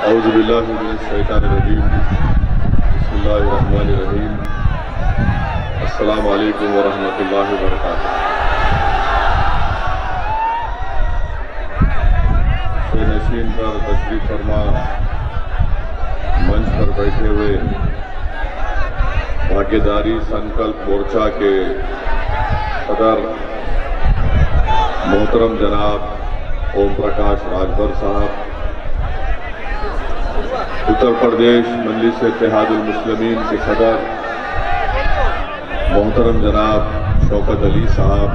اعوذ باللہ من الشیطان الرجیم بسم اللہ الرحمن الرحیم السلام علیکم ورحمۃ اللہ وبرکاتہ۔ نشین پر تشریف فرما منچ پر بیٹھے ہوئے بھاگیداری سنکلپ مورچہ کے صدر محترم جناب اوم پرکاش راجبھر صاحب، اتر پردیش مجلس اتحاد المسلمین کے صدر محترم جناب شوکت علی صاحب،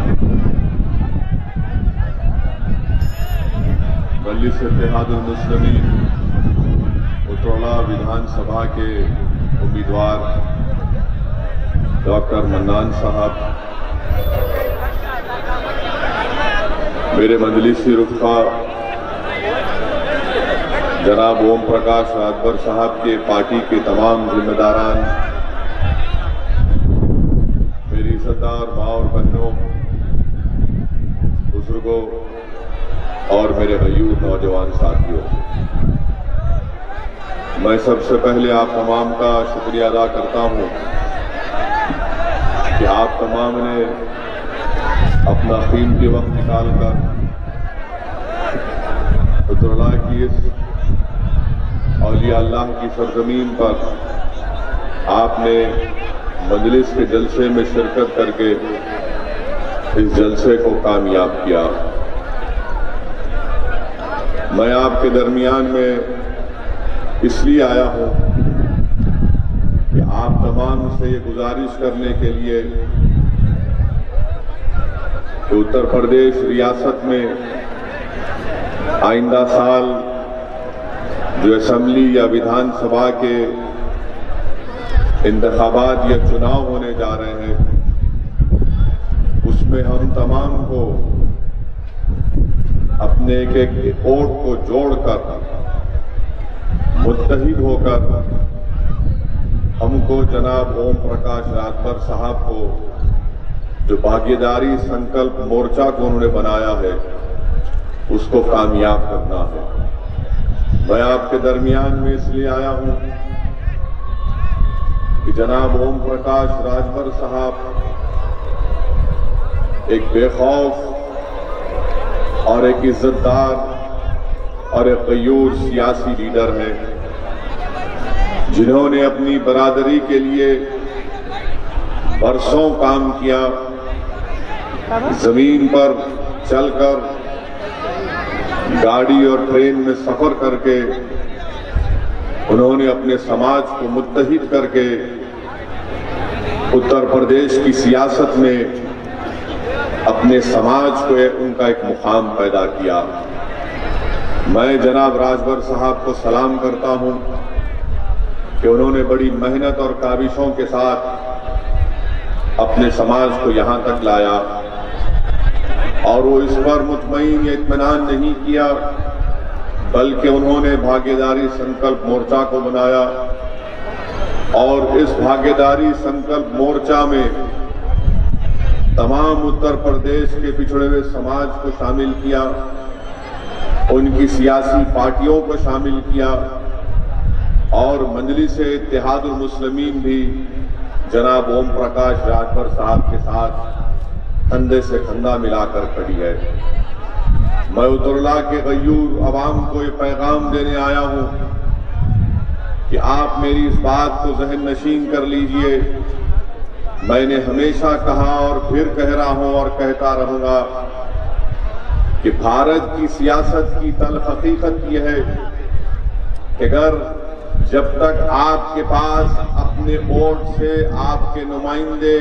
مجلس اتحاد المسلمین اترولہ ودھان سبھا کے امیدوار ڈاکٹر منان صاحب، میرے مجلسی رفقا جناب اوم پرکاش راجبھر صاحب کے پارٹی کے تمام ذمہ داران، میری عزتدار ماں اور بہنوں، بزرگوں اور میرے غیور نوجوان ساتھیوں، میں سب سے پہلے آپ تمام کا شکریہ ادا کرتا ہوں کہ آپ تمام نے اپنا قیمتی وقت نکال کر اترولہ کی اس اولیاء اللہ کی سرزمین پر آپ نے مجلس کے جلسے میں شرکت کر کے اس جلسے کو کامیاب کیا۔ میں آپ کے درمیان میں اس لیے آیا ہوں کہ آپ تمام سے یہ گزارش کرنے کے لیے کہ اتر پردیش ریاست میں آئندہ سال جو اسمبلی یا ودھان سبھا کے انتخابات یا چناؤ ہونے جا رہے ہیں، اس میں ہم تمام کو اپنے ایک ایک ووٹ کو جوڑ کر متحد ہو کر ہم کو جناب اوم پرکاش راجبھر صاحب کو جو بھاگیداری سنکلپ مورچہ کو انہوں نے بنایا ہے اس کو کامیاب کرنا ہے۔ میں آپ کے درمیان میں اس لیے آیا ہوں کہ جناب اوم پرکاش راجبھر صاحب ایک بے خوف اور ایک عزت دار اور ایک غیور سیاسی لیڈر ہیں، جنہوں نے اپنی برادری کے لیے برسوں کام کیا، زمین پر چل کر، گاڑی اور ٹرین میں سفر کر کے انہوں نے اپنے سماج کو متحد کر کے اتر پردیش کی سیاست میں اپنے سماج کو ان کا ایک مقام پیدا کیا۔ میں جناب راجبھر صاحب کو سلام کرتا ہوں کہ انہوں نے بڑی محنت اور کاوشوں کے ساتھ اپنے سماج کو یہاں تک لایا، اور وہ اس پر مطمئن یا اطمینان نہیں کیا بلکہ انہوں نے بھاگیداری سنکلپ مورچہ کو بنایا، اور اس بھاگیداری سنکلپ مورچہ میں تمام اتر پردیش کے پچھڑے ہوئے سماج کو شامل کیا، ان کی سیاسی پارٹیوں کو شامل کیا، اور مجلس اتحاد المسلمین بھی جناب اوم پرکاش راجبھر صاحب کے ساتھ کندھے سے کندھا ملا کر کھڑی ہے۔ میں اترولہ کے غیور عوام کو یہ پیغام دینے آیا ہوں کہ آپ میری اس بات کو ذہن نشین کر لیجئے، میں نے ہمیشہ کہا اور پھر کہہ رہا ہوں اور کہتا رہوں گا کہ بھارت کی سیاست کی تلخ حقیقت یہ ہے کہ اگر جب تک آپ کے پاس اپنے ووٹ سے آپ کے نمائندے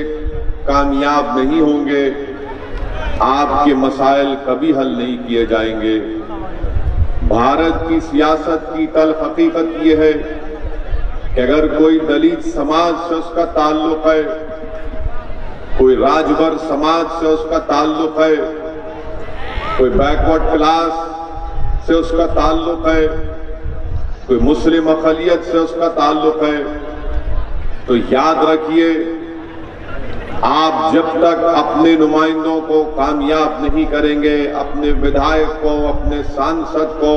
کامیاب نہیں ہوں گے، آپ کے مسائل کبھی حل نہیں کیے جائیں گے۔ بھارت کی سیاست کی تلخ حقیقت یہ ہے کہ اگر کوئی دلت سماج سے اس کا تعلق ہے، کوئی راجبھر سماج سے اس کا تعلق ہے، کوئی بیکورڈ کلاس سے اس کا تعلق ہے، کوئی مسلم اقلیت سے اس کا تعلق ہے، تو یاد رکھیے آپ جب تک اپنے نمائندوں کو کامیاب نہیں کریں گے، اپنے ودھائک کو، اپنے سانسد کو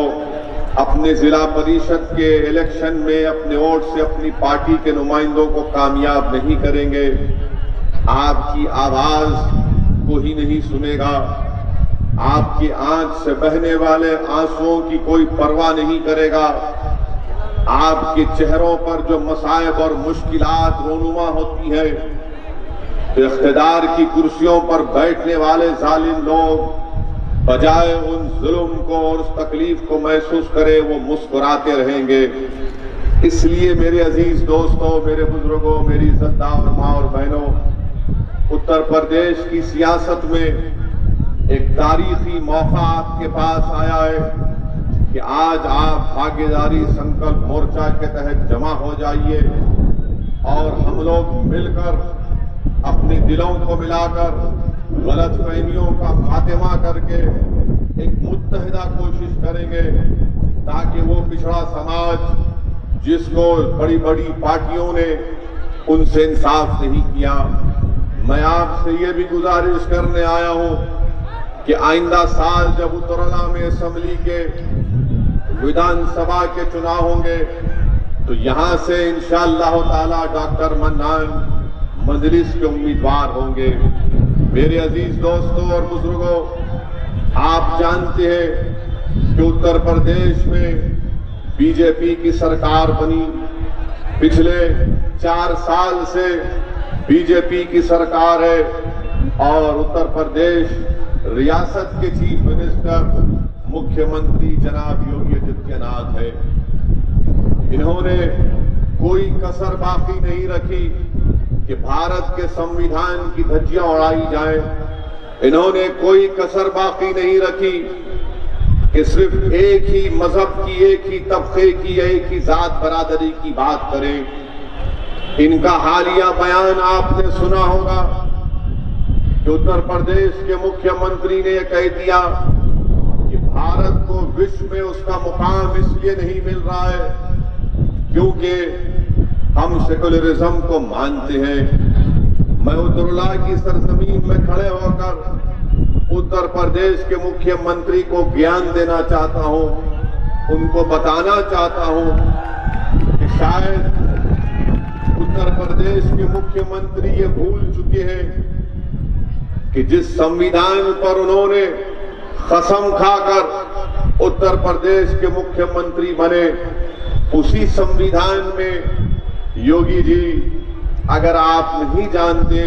اپنے ضلع پریشد کے الیکشن میں اپنے ووٹ سے اپنی پارٹی کے نمائندوں کو کامیاب نہیں کریں گے، آپ کی آواز کوئی نہیں سنے گا، آپ کی آنکھ سے بہنے والے آنسوؤں کی کوئی پرواہ نہیں کرے گا، آپ کے چہروں پر جو مصائب اور مشکلات رونما ہوتی ہیں، اقتدار کی کرسیوں پر بیٹھنے والے ظالم لوگ بجائے ان ظلم کو اور اس تکلیف کو محسوس کرے وہ مسکراتے رہیں گے۔ اس لیے میرے عزیز دوستوں، میرے بزرگوں، میری عزتدار ماں اور بہنوں، اتر پردیش کی سیاست میں ایک تاریخی موقع آپ کے پاس آیا ہے کہ آج آپ بھاگیداری سنکلپ مورچہ کے تحت جمع ہو جائیے اور ہم لوگ مل کر اپنے دلوں کو ملا کر غلط فہمیوں کا خاتمہ کر کے ایک متحدہ کوشش کریں گے تاکہ وہ پچھڑا سماج جس کو بڑی بڑی پارٹیوں نے ان سے انصاف نہیں کیا، میں آپ سے یہ بھی گزارش کرنے آیا ہوں کہ آئندہ سال جب اترلا میں اسمبلی کے ودھان سبھا کے چناؤ ہوں گے تو یہاں سے انشاءاللہ تعالی ڈاکٹر منان مجلس کے امیدوار ہوں گے۔ میرے عزیز دوستوں اور بزرگوں، آپ جانتے ہیں کہ اتر پردیش میں بی جے پی کی سرکار بنی، پچھلے 4 سال سے بی جے پی کی سرکار ہے اور اتر پردیش ریاست کے چیف منسٹر مکھیہ منتری جناب یوگی آدتیہ ناتھ ہے۔ انہوں نے کوئی کسر باقی نہیں رکھی کہ بھارت کے سمویدھان کی دھجیاں اڑائی جائیں، انہوں نے کوئی کسر باقی نہیں رکھی کہ صرف ایک ہی مذہب کی، ایک ہی طبقے کی، ایک ہی ذات برادری کی بات کریں۔ ان کا حالیہ بیان آپ نے سنا ہوگا کہ اتر پردیش کے مکھیہ منتری نے یہ کہہ دیا کہ بھارت کو وشو میں اس کا مقام اس لیے نہیں مل رہا ہے کیونکہ ہم سیکولرزم کو مانتے ہیں۔ میں اترلا کی سرزمین میں کھڑے ہو کر اتر پردیش کے مکھیہ منتری کو گیان دینا چاہتا ہوں، ان کو بتانا چاہتا ہوں کہ شاید اتر پردیش کے مکھیہ منتری یہ بھول چکے ہیں کہ جس سمویدھان پر انہوں نے قسم کھا کر اتر پردیش کے مکھیہ منتری بنے، اسی سمویدھان میں یوگی جی اگر آپ نہیں جانتے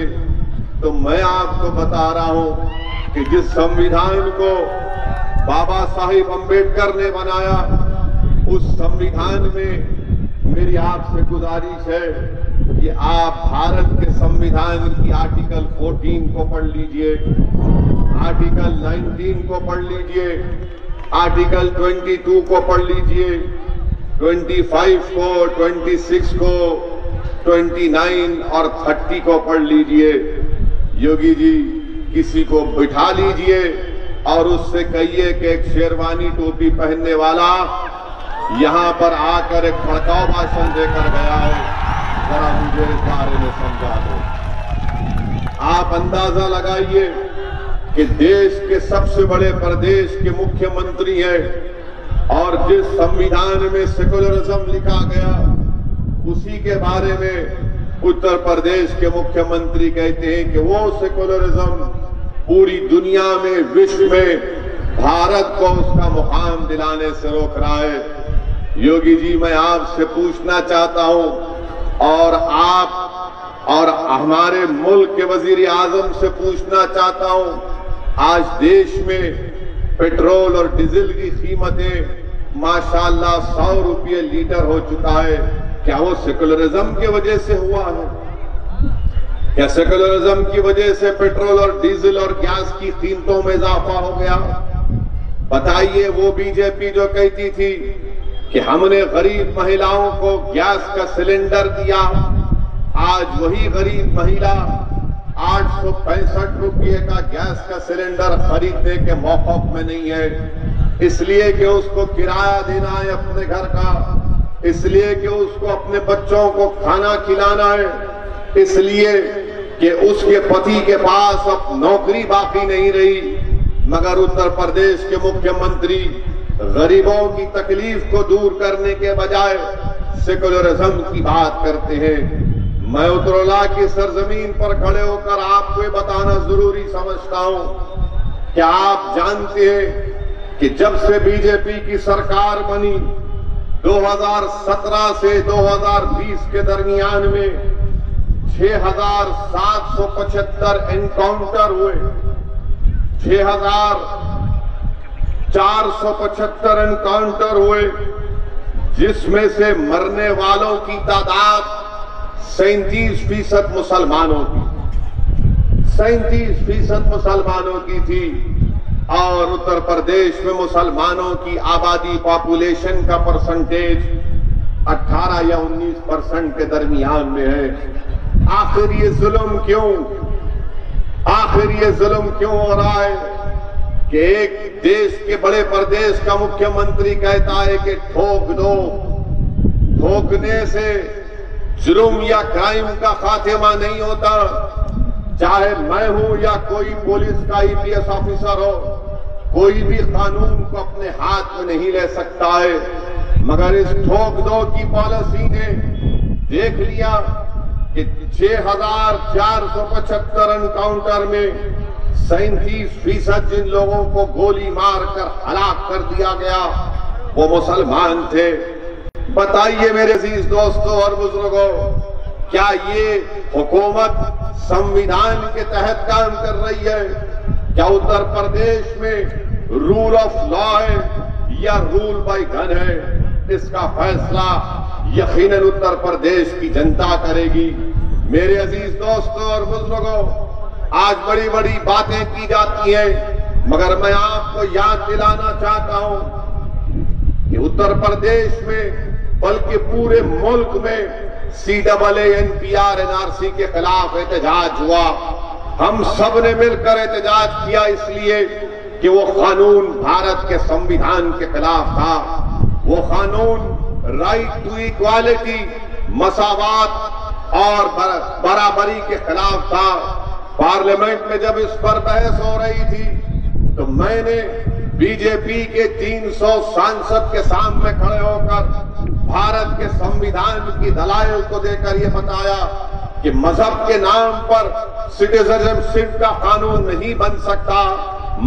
تو میں آپ کو بتا رہا ہوں کہ جس سمویدھان کو بابا صاحب امبیڈکر نے بنایا، اس سمویدھان میں میری آپ سے گزارش ہے کہ آپ بھارت کے سمویدھان کی آرٹیکل 14 کو پڑھ لیجئے، آرٹیکل 19 کو پڑھ لیجئے، آرٹیکل 22 کو پڑھ لیجئے، 25 کو، 26 کو، 29 اور 30 کو پڑھ لیجئے۔ یوگی جی کسی کو بٹھا لیجئے اور اس سے کہیے کہ ایک شیروانی ٹوپی پہننے والا یہاں پر آ کر ایک بھڑکاؤ بھاشن دے کر گیا ہے، ذرا مجھے اس بارے میں سمجھا دو۔ آپ اندازہ لگائیے کہ دیش کے سب سے بڑے پردیش کے مکھیہ منتری ہیں اور جس سمویدھان میں سیکولرزم لکھا گیا اسی کے بارے میں اتر پردیش کے مکھیہ منتری کہتے ہیں کہ وہ سیکولرزم پوری دنیا میں، وشو میں بھارت کو اس کا مقام دلانے سے روک رہا ہے۔ یوگی جی میں آپ سے پوچھنا چاہتا ہوں اور آپ اور ہمارے ملک کے وزیر اعظم سے پوچھنا چاہتا ہوں، آج دیش میں پیٹرول اور ڈیزل کی قیمتیں ماشاءاللہ 100 روپے لیٹر ہو چکا ہے، کیا وہ سیکولرزم کی وجہ سے ہوا ہے؟ کیا سیکولرزم کی وجہ سے پیٹرول اور ڈیزل اور گیس کی قیمتوں میں اضافہ ہو گیا؟ بتائیے وہ بی جے پی جو کہتی تھی کہ ہم نے غریب مہیلاؤں کو گیس کا سلنڈر دیا، آج وہی غریب مہیلا 865 روپے کا گیس کا سلنڈر خریدنے کے موقف میں نہیں ہے، اس لیے کہ اس کو کرایہ دینا ہے اپنے گھر کا، اس لیے کہ اس کو اپنے بچوں کو کھانا کھلانا ہے، اس لیے کہ اس کے پتی کے پاس اب نوکری باقی نہیں رہی۔ مگر اتر پردیش کے مکھیہ منتری غریبوں کی تکلیف کو دور کرنے کے بجائے سیکولرزم کی بات کرتے ہیں۔ میں اترولہ کی سرزمین پر کھڑے ہو کر آپ کو یہ بتانا ضروری سمجھتا ہوں کہ آپ جانتے ہیں کہ جب سے بی جے پی کی سرکار بنی 2017 سے 2020 کے درمیان میں 6,775 انکاؤنٹر ہوئے، 6,475 انکاؤنٹر ہوئے، جس میں سے مرنے والوں کی تعداد 37% مسلمانوں کی 37% مسلمانوں کی تھی، اور اتر پردیش میں مسلمانوں کی آبادی پاپولیشن کا پرسنٹیج 18 یا 19% کے درمیان میں ہے۔ آخر یہ ظلم کیوں؟ آخر یہ ظلم کیوں ہو رہا ہے کہ ایک دیش کے بڑے پردیش کا مکھیہ منتری کہتا ہے کہ ٹھوک دو، ٹھوکنے سے جرم یا کرائم کا خاتمہ نہیں ہوتا، چاہے میں ہوں یا کوئی پولیس کا IPS آفیسر ہو، کوئی بھی قانون کو اپنے ہاتھ میں نہیں لے سکتا ہے۔ مگر اس ٹھوک دو کی پالیسی نے دیکھ لیا کہ 6,475 انکاؤنٹر میں 37% جن لوگوں کو گولی مار کر ہلاک کر دیا گیا وہ مسلمان تھے۔ بتائیے میرے عزیز دوستوں اور بزرگوں، کیا یہ حکومت سمویدھان کے تحت کام کر رہی ہے؟ کیا اتر پردیش میں رول آف لا ہے یا رول بائی گن ہے؟ اس کا فیصلہ یقیناً اتر پردیش کی جنتا کرے گی۔ میرے عزیز دوستوں اور بزرگوں، آج بڑی بڑی باتیں کی جاتی ہیں، مگر میں آپ کو یاد دلانا چاہتا ہوں کہ اتر پردیش میں بلکہ پورے ملک میں CAA NPR NRC کے خلاف احتجاج ہوا۔ ہم سب نے مل کر احتجاج کیا اس لیے کہ وہ قانون بھارت کے سمویدھان کے خلاف تھا۔ وہ قانون رائٹ ٹو ایکوالٹی، مساوات اور برابری کے خلاف تھا۔ پارلیمنٹ میں جب اس پر بحث ہو رہی تھی تو میں نے بی جے پی کے 300 سانسد کے سامنے کھڑے ہو کر بھارت کے سمویدھان کی دلائل کو دے کر یہ بتایا کہ مذہب کے نام پر سٹیزنشپ کا قانون نہیں بن سکتا،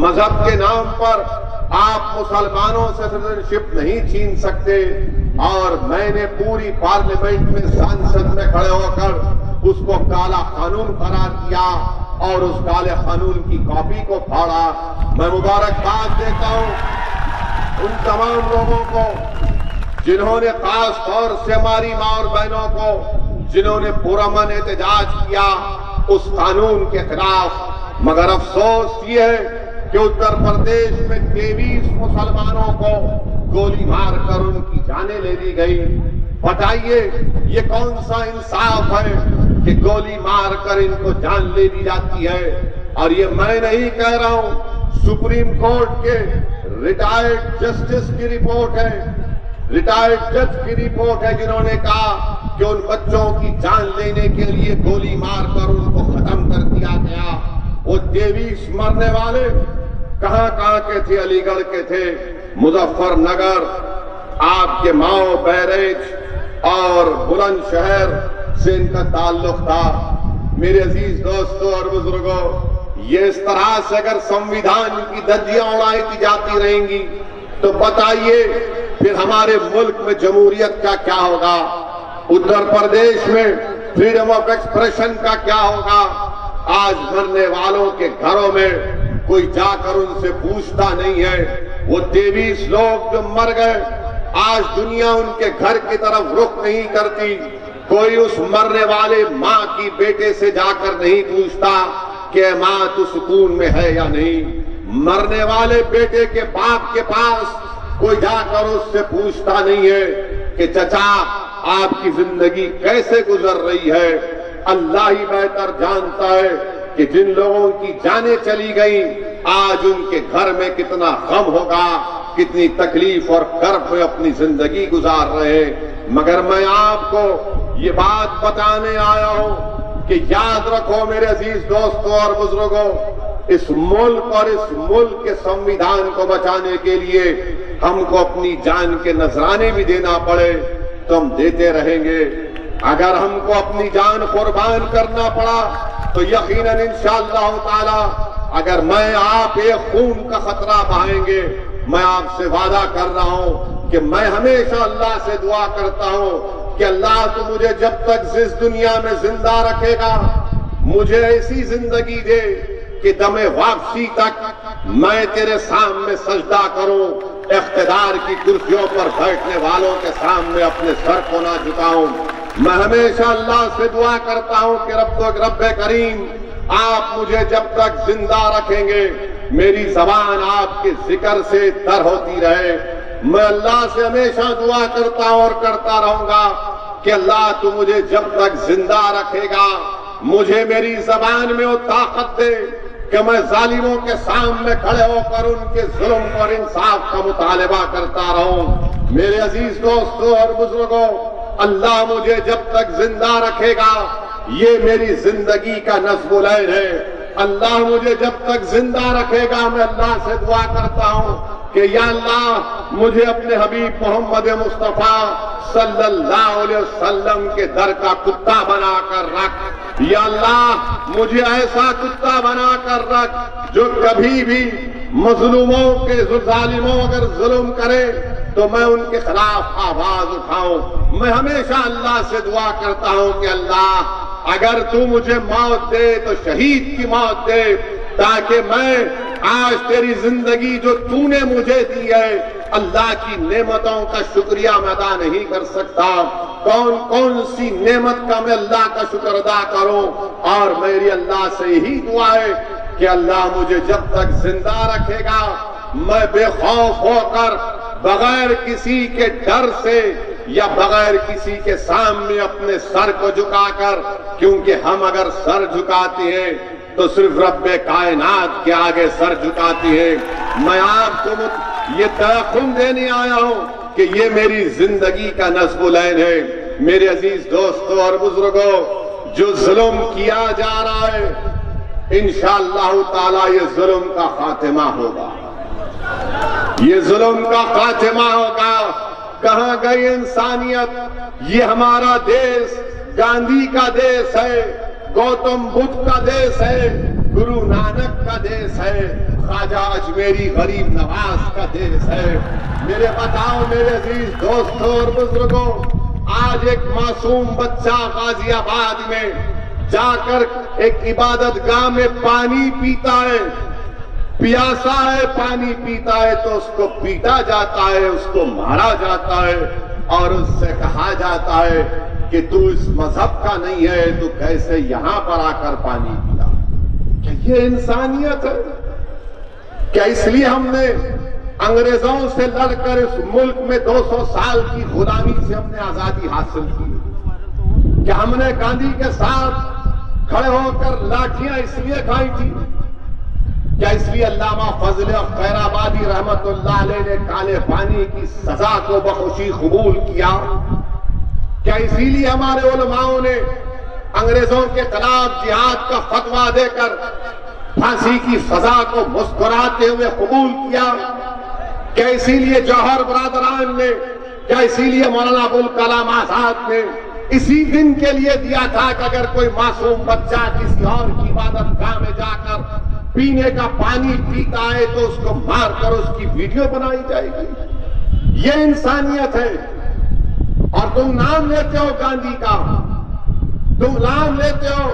مذہب کے نام پر آپ مسلمانوں سے سٹیزنشپ نہیں چھین سکتے۔ اور میں نے پوری پارلیمنٹ میں سانسد میں کھڑے ہو کر اس کو کالا قانون قرار دیا اور اس کالے قانون کی کاپی کو پھاڑا۔ میں مبارکباد دیتا ہوں ان تمام لوگوں کو جنہوں نے خاص طور سے ہماری ماں اور بہنوں کو جنہوں نے پرامن احتجاج کیا اس قانون کے خلاف۔ مگر افسوس یہ ہے کہ اتر پردیش میں 23 مسلمانوں کو گولی مار کر ان کی جانیں لے لی گئی۔ بتائیے یہ کون سا انصاف ہے کہ گولی مار کر ان کو جان لے لی جاتی ہے؟ اور یہ میں نہیں کہہ رہا ہوں، سپریم کورٹ کے ریٹائرڈ جسٹس کی رپورٹ ہے، ریٹائرڈ جج کی رپورٹ ہے، جنہوں نے کہا کہ ان بچوں کی جان لینے کے لیے گولی مار کر ان کو ختم کر دیا گیا۔ وہ 23 مرنے والے کہاں کے تھے؟ علی گڑھ کے تھے، مظفر نگر، آپ کے ماؤ بیریج اور بلند شہر سے ان کا تعلق تھا۔ میرے عزیز دوستوں اور بزرگوں، یہ اس طرح سے اگر سمویدھان کی دھجیاں اڑائی جاتی رہیں گی تو بتائیے پھر ہمارے ملک میں جمہوریت کا کیا ہوگا؟ اتر پردیش میں فریڈم آف ایکسپریشن کا کیا ہوگا؟ آج مرنے والوں کے گھروں میں کوئی جا کر ان سے پوچھتا نہیں ہے۔ وہ 23 لوگ جو مر گئے، آج دنیا ان کے گھر کی طرف رخ نہیں کرتی۔ کوئی اس مرنے والے ماں کی بیٹے سے جا کر نہیں پوچھتا کہ ماں تو سکون میں ہے یا نہیں۔ مرنے والے بیٹے کے باپ کے پاس کوئی جا کر اس سے پوچھتا نہیں ہے کہ چچا آپ کی زندگی کیسے گزر رہی ہے۔ اللہ ہی بہتر جانتا ہے کہ جن لوگوں کی جانیں چلی گئیں آج ان کے گھر میں کتنا غم ہوگا، کتنی تکلیف اور کرب میں اپنی زندگی گزار رہے۔ مگر میں آپ کو یہ بات بتانے آیا ہوں کہ یاد رکھو میرے عزیز دوستوں اور بزرگوں، اس ملک اور اس ملک کے سمویدھان کو بچانے کے لیے ہم کو اپنی جان کے نذرانے بھی دینا پڑے تو ہم دیتے رہیں گے. اگر ہم کو اپنی جان قربان کرنا پڑا تو یقیناً انشاءاللہ تعالی اگر میں آپ ایک خون کا خطرہ بہائیں گے، میں آپ سے وعدہ کر رہا ہوں کہ میں ہمیشہ اللہ سے دعا کرتا ہوں کہ اللہ تو مجھے جب تک اس دنیا میں زندہ رکھے گا مجھے ایسی زندگی دے کہ دم واپسی تک میں تیرے سامنے سجدہ کروں، اقتدار کی کرسیوں پر بیٹھنے والوں کے سامنے اپنے سر کو نہ جھکاؤں. میں ہمیشہ اللہ سے دعا کرتا ہوں کہ رب کریم آپ مجھے جب تک زندہ رکھیں گے میری زبان آپ کے ذکر سے تر ہوتی رہے. میں اللہ سے ہمیشہ دعا کرتا ہوں اور کرتا رہوں گا کہ اللہ تو مجھے جب تک زندہ رکھے گا مجھے میری زبان میں وہ طاقت دے کہ میں ظالموں کے سامنے کھڑے ہو کر ان کے ظلم اور انصاف کا مطالبہ کرتا رہوں. میرے عزیز دوستوں اور بزرگوں، اللہ مجھے جب تک زندہ رکھے گا یہ میری زندگی کا نظم العین ہے. اللہ مجھے جب تک زندہ رکھے گا میں اللہ سے دعا کرتا ہوں کہ یا اللہ مجھے اپنے حبیب محمد مصطفیٰ صلی اللہ علیہ وسلم کے در کا کتا بنا کر رکھ. یا اللہ مجھے ایسا کتا بنا کر رکھ جو کبھی بھی مظلوموں کے ظالموں اگر ظلم کرے تو میں ان کے خلاف آواز اٹھاؤں. میں ہمیشہ اللہ سے دعا کرتا ہوں کہ اللہ اگر تو مجھے موت دے تو شہید کی موت دے تاکہ میں آج تیری زندگی جو تو نے مجھے دی ہے اللہ کی نعمتوں کا شکریہ میں ادا نہیں کر سکتا. کون کون سی نعمت کا میں اللہ کا شکر ادا کروں. اور میری اللہ سے یہی دعا ہے کہ اللہ مجھے جب تک زندہ رکھے گا میں بے خوف ہو کر بغیر کسی کے ڈر سے یا بغیر کسی کے سامنے اپنے سر کو جھکا کر، کیونکہ ہم اگر سر جھکاتے ہیں تو صرف رب کائنات کے آگے سر جھکاتے ہیں. میں آپ کو یہ تیقن دینے آیا ہوں کہ یہ میری زندگی کا نظم العین ہے. میرے عزیز دوستوں اور بزرگوں، جو ظلم کیا جا رہا ہے انشاءاللہ تعالی یہ ظلم کا خاتمہ ہوگا، یہ ظلم کا خاتمہ ہوگا. کہاں گئی انسانیت؟ یہ ہمارا دیس گاندھی کا دیس ہے، گوتم بدھ کا دیس ہے، گرو نانک کا دیس ہے، خواجہ اجمیری غریب نواز کا دیس ہے. میرے بتاؤ میرے عزیز دوستوں اور بزرگوں، آج ایک معصوم بچہ غازی آباد میں جا کر ایک عبادت گاہ میں پانی پیتا ہے، پیاسا ہے، پانی پیتا ہے تو اس کو پیٹا جاتا ہے، اس کو مارا جاتا ہے اور اس سے کہا جاتا ہے کہ تو اس مذہب کا نہیں ہے تو کیسے یہاں پر آ کر پانی پیا. کیا یہ انسانیت ہے؟ کیا اس لیے ہم نے انگریزوں سے لڑ کر اس ملک میں 200 سال کی غلامی سے ہم نے آزادی حاصل کی؟ کیا ہم نے گاندھی کے ساتھ کھڑے ہو کر لاٹھیاں اس لیے کھائی تھی؟ کیا اس لیے علامہ فضل خیر آبادی رحمت اللہ علیہ نے کالے پانی کی سزا کو بخوشی قبول کیا؟ کیا اسی لیے ہمارے علماؤں نے انگریزوں کے خلاف جہاد کا فتویٰ دے کر پھانسی کی سزا کو مسکراتے ہوئے قبول کیا؟ کیا اسی لیے جوہر برادران نے، کیا اسی لیے مولانا ابوالکلام آزاد نے اسی دن کے لیے دیا تھا کہ اگر کوئی معصوم بچہ کسی اور کی عبادت گاہ میں جا کر پینے کا پانی پیتا ہے تو اس کو مار کر اس کی ویڈیو بنائی جائے گی؟ یہ انسانیت ہے. اور تم نام لیتے ہو گاندھی کا، تم نام لیتے ہو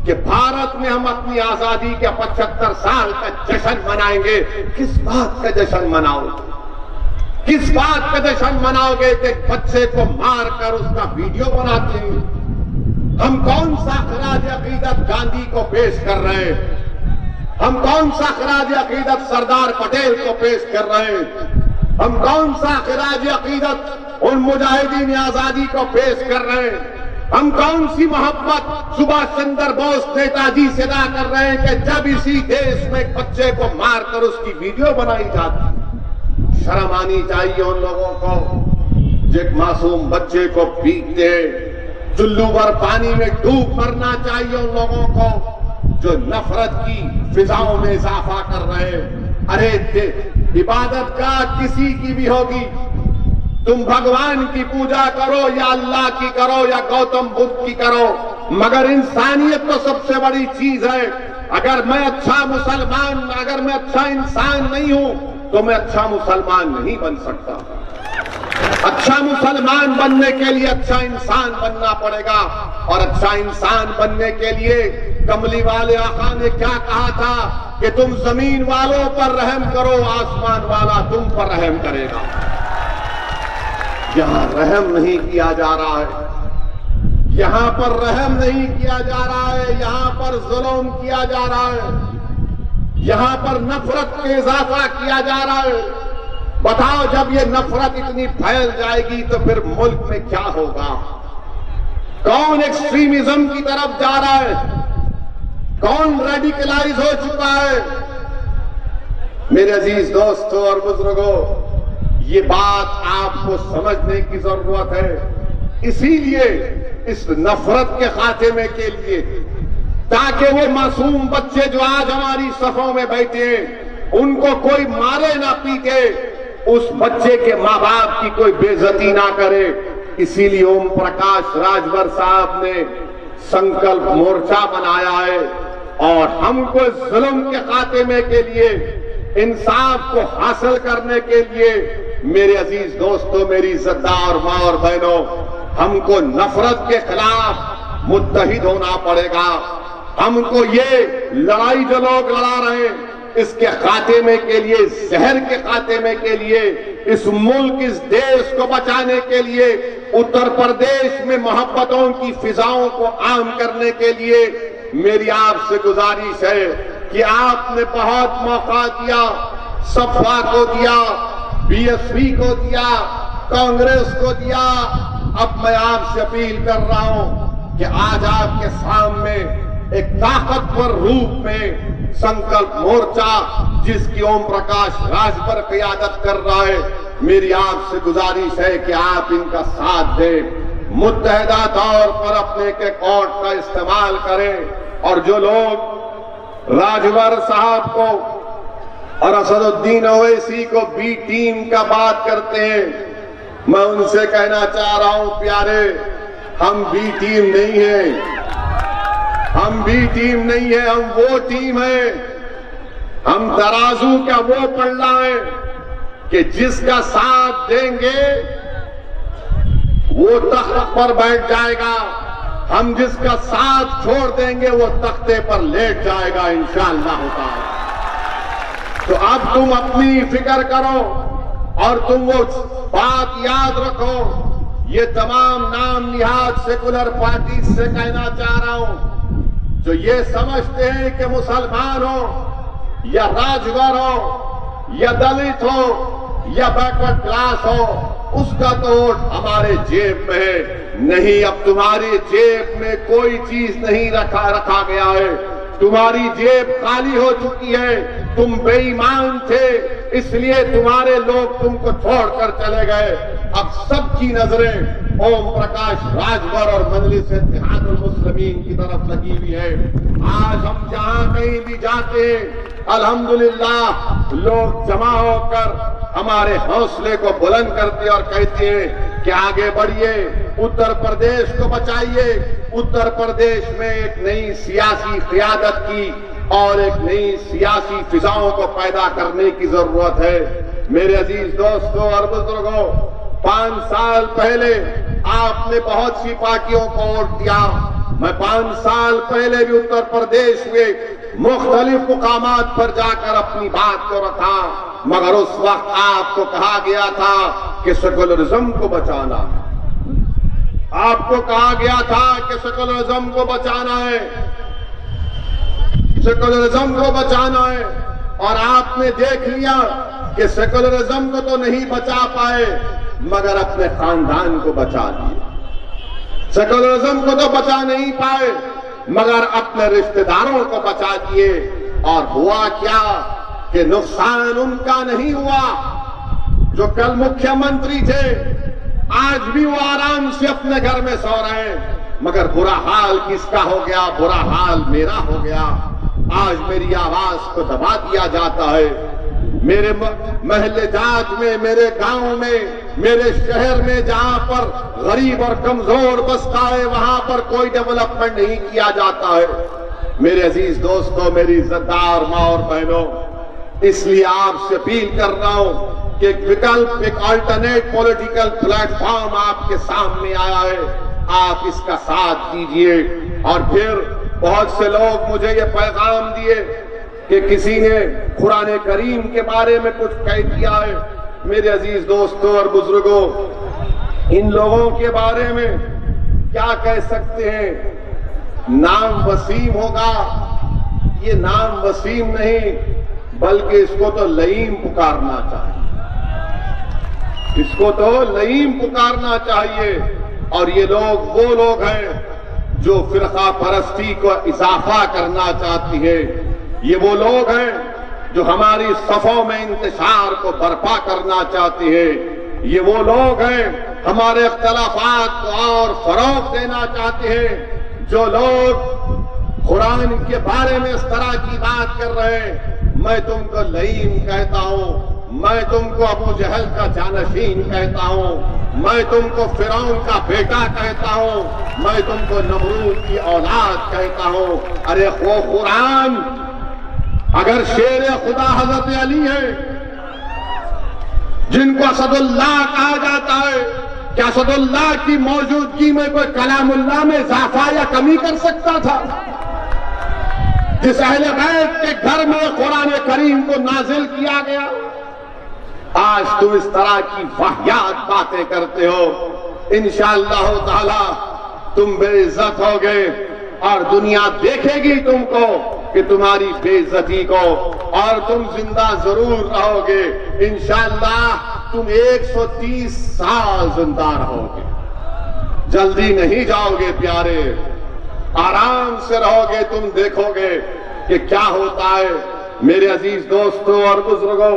کہ بھارت میں ہم اپنی آزادی کے 75 سال کا جشن منائیں گے. کس بات کا جشن مناؤ گے؟ کس بات کا جشن مناؤ گے کہ بچے کو مار کر اس کا ویڈیو بناتے ہیں؟ ہم کون سا خراج عقیدت گاندھی کو پیش کر رہے ہیں؟ ہم کون سا خراج عقیدت سردار پٹیل کو پیش کر رہے ہیں؟ ہم کون سا خراج عقیدت ان مجاہدین آزادی کو پیش کر رہے ہیں؟ ہم کون سی محبت سبھاش چندر بوس نیتا جی سے ادا کر رہے ہیں کہ جب اسی دیش میں ایک بچے کو مار کر اس کی ویڈیو بنائی جاتی؟ شرم آنی چاہیے ان لوگوں کو جو ایک معصوم بچے کو پیٹتے، چلو بھر پانی میں ڈوب مرنا چاہیے ان لوگوں کو جو نفرت کی فضاؤں میں اضافہ کر رہے ہیں. ارے عبادت کا کسی کی بھی ہوگی، تم بھگوان کی پوجا کرو یا اللہ کی کرو یا گوتم بدھ کی کرو، مگر انسانیت تو سب سے بڑی چیز ہے۔ اگر میں اچھا مسلمان، اگر میں اچھا انسان نہیں ہوں تو میں اچھا مسلمان نہیں بن سکتا۔ اچھا مسلمان بننے کے لیے اچھا انسان بننا پڑے گا، اور اچھا انسان بننے کے لیے کملی والے آقا نے کیا کہا تھا کہ تم زمین والوں پر رحم کرو، آسمان والا تم پر رحم کرے گا۔ یہاں رحم نہیں کیا جا رہا ہے، یہاں پر رحم نہیں کیا جا رہا ہے، یہاں پر ظلم کیا جا رہا ہے، یہاں پر نفرت کا اضافہ کیا جا رہا ہے۔ بتاؤ جب یہ نفرت اتنی پھیل جائے گی تو پھر ملک میں کیا ہوگا؟ کون ایکسٹریمزم کی طرف جا رہا ہے؟ کون ریڈیکلائز ہو چکا ہے؟ میرے عزیز دوستوں اور بزرگوں، یہ بات آپ کو سمجھنے کی ضرورت ہے۔ اسی لیے اس نفرت کے خاتمے کے لیے، تاکہ وہ معصوم بچے جو آج ہماری صفوں میں بیٹھے ہیں ان کو کوئی مارے نہ پیٹے، اس بچے کے ماں باپ کی کوئی بے عزتی نہ کرے، اسی لیے اوم پرکاش راجبر صاحب نے سنکلپ مورچہ بنایا ہے، اور ہم کو ظلم کے خاتمے کے لیے، انصاف کو حاصل کرنے کے لیے، میرے عزیز دوستوں، میری عزتدار ماں اور بہنوں، ہم کو نفرت کے خلاف متحد ہونا پڑے گا۔ ہم کو یہ لڑائی جو لوگ لڑا رہے ہیں، اس کے خاتمے کے لیے، زہر کے خاتمے کے لیے، اس ملک، اس دیش کو بچانے کے لیے، اتر پردیش میں محبتوں کی فضاؤں کو عام کرنے کے لیے میری آپ سے گزارش ہے کہ آپ نے بہت موقع دیا، صفا کو دیا، بی ایس پی کو دیا، کانگریس کو دیا۔ اب میں آپ سے اپیل کر رہا ہوں کہ آج آپ کے سامنے ایک طاقتور روپ میں سنکلپ مورچہ، جس کی اوم پرکاش راجبر قیادت کر رہا ہے، میری آپ سے گزارش ہے کہ آپ ان کا ساتھ دیں، متحدہ طور پر اپنے کے کوٹ کا استعمال کریں، اور جو لوگ راجبر صاحب کو اور اسد الدین اویسی کو بی ٹیم کا بات کرتے ہیں، میں ان سے کہنا چاہ رہا ہوں، پیارے، ہم بی ٹیم نہیں ہیں، ہم بی ٹیم نہیں ہیں، ہم وہ ٹیم ہیں، ہم ترازو کا وہ پلڑا ہے کہ جس کا ساتھ دیں گے وہ تخت پر بیٹھ جائے گا، ہم جس کا ساتھ چھوڑ دیں گے وہ تختے پر لیٹ جائے گا انشاءاللہ تعالی۔ تو اب تم اپنی فکر کرو اور تم وہ بات یاد رکھو، یہ تمام نام نہاد سیکولر پارٹیز سے کہنا چاہ رہا ہوں، جو یہ سمجھتے ہیں کہ مسلمان ہو یا راجور ہو یا دلت ہو یا بیکورڈ کلاس ہو، اس کا تو ووٹ ہمارے جیب میں ہے۔ نہیں، اب تمہاری جیب میں کوئی چیز نہیں رکھا گیا ہے، تمہاری جیب خالی ہو چکی ہے، تم بے ایمان تھے، اس لیے تمہارے لوگ تم کو چھوڑ کر چلے گئے۔ اب سب کی نظریں اوم پرکاش راجبر اور مجلس اتحاد المسلمین کی طرف لگی ہوئی ہے۔ آج ہم جہاں کہیں بھی جاتے ہیں، الحمدللہ لوگ جمع ہو کر ہمارے حوصلے کو بلند کرتے اور کہتے ہیں کہ آگے بڑھیے، اتر پردیش کو بچائیے۔ اتر پردیش میں ایک نئی سیاسی قیادت کی اور ایک نئی سیاسی فضاؤں کو پیدا کرنے کی ضرورت ہے۔ میرے عزیز دوستوں اور بزرگوں، 5 سال پہلے آپ نے بہت سی پارٹیوں کو ووٹ دیا۔ میں 5 سال پہلے بھی اتر پردیش میں مختلف مقامات پر جا کر اپنی بات کو رکھا، مگر اس وقت آپ کو کہا گیا تھا کہ سیکولرزم کو بچانا، آپ کو کہا گیا تھا کہ سیکولرزم کو بچانا ہے، سیکولرزم کو بچانا ہے، اور آپ نے دیکھ لیا کہ سیکولرزم کو تو نہیں بچا پائے مگر اپنے خاندان کو بچا دیے۔ سیکولرزم کو تو بچا نہیں پائے مگر اپنے رشتہ داروں کو بچا دیے، اور ہوا کیا کہ نقصان ان کا نہیں ہوا جو کل مکھیہ منتری تھے، آج بھی وہ آرام سے اپنے گھر میں سو رہے ہیں، مگر برا حال کس کا ہو گیا؟ برا حال میرا ہو گیا۔ آج میری آواز کو دبا دیا جاتا ہے، میرے محلے جات میں، میرے گاؤں میں، میرے شہر میں جہاں پر غریب اور کمزور بستا ہے وہاں پر کوئی ڈیولپمنٹ نہیں کیا جاتا ہے۔ میرے عزیز دوستوں، میری عزتدار ماں اور بہنوں، اس لیے آپ سے اپیل کر رہا ہوں کہ ایک وکلپ، ایک آلٹرنیٹ پولیٹیکل پلیٹ فارم آپ کے سامنے آیا ہے، آپ اس کا ساتھ دیجئے۔ اور پھر بہت سے لوگ مجھے یہ پیغام دیے کہ کسی نے قرآن کریم کے بارے میں کچھ کہہ دیا ہے۔ میرے عزیز دوستوں اور بزرگوں، ان لوگوں کے بارے میں کیا کہہ سکتے ہیں؟ نام وسیم ہوگا، یہ نام وسیم نہیں بلکہ اس کو تو لئیم پکارنا چاہیے، اس کو تو لئیم پکارنا چاہیے۔ اور یہ لوگ وہ لوگ ہیں جو فرقہ پرستی کو اضافہ کرنا چاہتی ہے، یہ وہ لوگ ہیں جو ہماری صفوں میں انتشار کو برپا کرنا چاہتے ہیں، یہ وہ لوگ ہیں ہمارے اختلافات کو اور فروغ دینا چاہتے ہیں، جو لوگ قرآن کے بارے میں اس طرح کی بات کر رہے ہیں۔ میں تم کو لئیم کہتا ہوں، میں تم کو ابو جہل کا جانشین کہتا ہوں، میں تم کو فرعون کا بیٹا کہتا ہوں، میں تم کو نمرود کی اولاد کہتا ہوں۔ ارے وہ قرآن اگر شیر خدا حضرت علی ہے جن کو اسد اللہ کہا جاتا ہے، کیا اسد اللہ کی موجودگی میں کوئی کلام اللہ میں اضافہ یا کمی کر سکتا تھا؟ جس اہل بیت کے گھر میں قرآن کریم کو نازل کیا گیا، آج تم اس طرح کی واہیات باتیں کرتے ہو۔ انشاءاللہ تعالی تم بے عزت ہوگے اور دنیا دیکھے گی تم کو کہ تمہاری بے عزتی کو، اور تم زندہ ضرور رہو گے۔ انشاءاللہ تم 130 سال زندہ رہو گے، جلدی نہیں جاؤ گے پیارے، آرام سے رہو گے، تم دیکھو گے کہ کیا ہوتا ہے۔ میرے عزیز دوستوں اور بزرگوں،